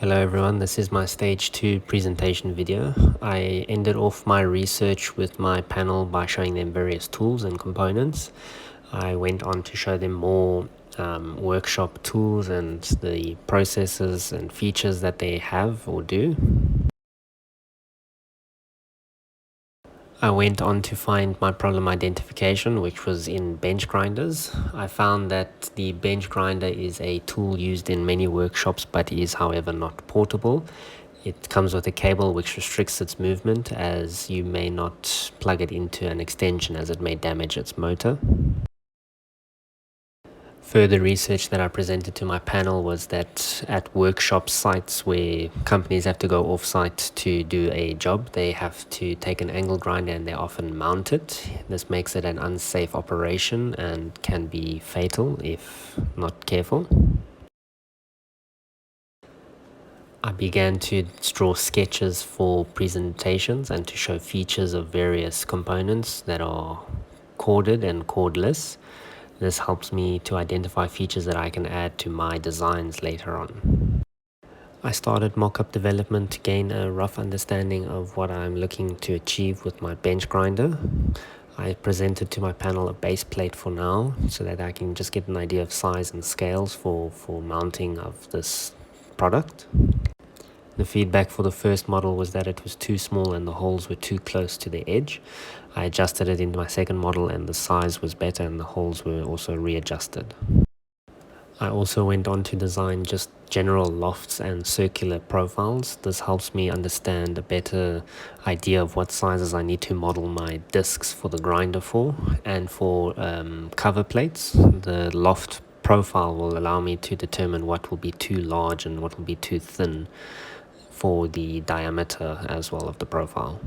Hello everyone, this is my stage 2 presentation video. I ended off my research with my panel by showing them various tools and components. I went on to show them more workshop tools and the processes and features that they have or do. I went on to find my problem identification, which was in bench grinders. I found that the bench grinder is a tool used in many workshops, but is however not portable. It comes with a cable which restricts its movement, as you may not plug it into an extension as it may damage its motor. Further research that I presented to my panel was that at workshop sites where companies have to go off-site to do a job, they have to take an angle grinder and they often mount it. This makes it an unsafe operation and can be fatal if not careful. I began to draw sketches for presentations and to show features of various components that are corded and cordless. This helps me to identify features that I can add to my designs later on. I started mock-up development to gain a rough understanding of what I'm looking to achieve with my bench grinder. I presented to my panel a base plate for now, so that I can just get an idea of size and scales for mounting of this product. The feedback for the first model was that it was too small and the holes were too close to the edge. I adjusted it into my second model and the size was better and the holes were also readjusted. I also went on to design just general lofts and circular profiles. This helps me understand a better idea of what sizes I need to model my discs for the grinder for. And for cover plates, the loft profile will allow me to determine what will be too large and what will be too thin for the diameter as well of the profile.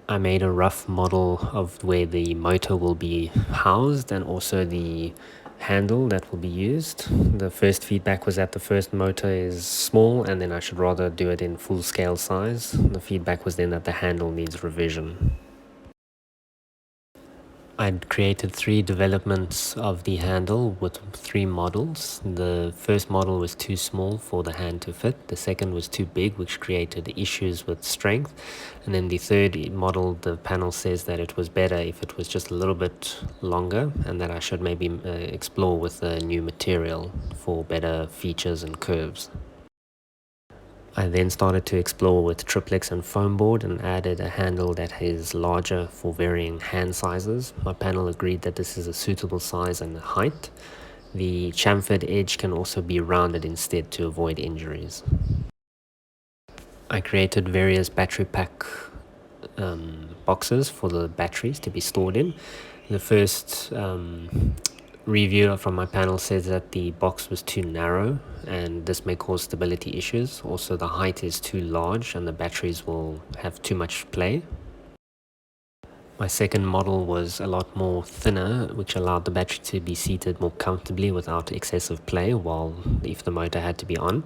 I made a rough model of where the motor will be housed and also the handle that will be used. The first feedback was that the first motor is small and then I should rather do it in full scale size. The feedback was then that the handle needs revision. I'd created 3 developments of the handle with 3 models. The first model was too small for the hand to fit. The second was too big, which created issues with strength. And then the third model, the panel says that it was better if it was just a little bit longer and that I should maybe explore with a new material for better features and curves. I then started to explore with triplex and foam board and added a handle that is larger for varying hand sizes. My panel agreed that this is a suitable size and height. The chamfered edge can also be rounded instead to avoid injuries. I created various battery pack boxes for the batteries to be stored in. The first reviewer from my panel says that the box was too narrow and this may cause stability issues. Also, the height is too large and the batteries will have too much play. My second model was a lot more thinner, which allowed the battery to be seated more comfortably without excessive play if the motor had to be on.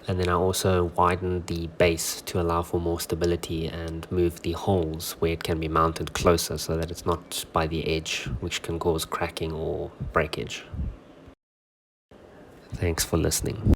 And then I also widened the base to allow for more stability and move the holes where it can be mounted closer so that it's not by the edge, which can cause cracking or breakage. Thanks for listening.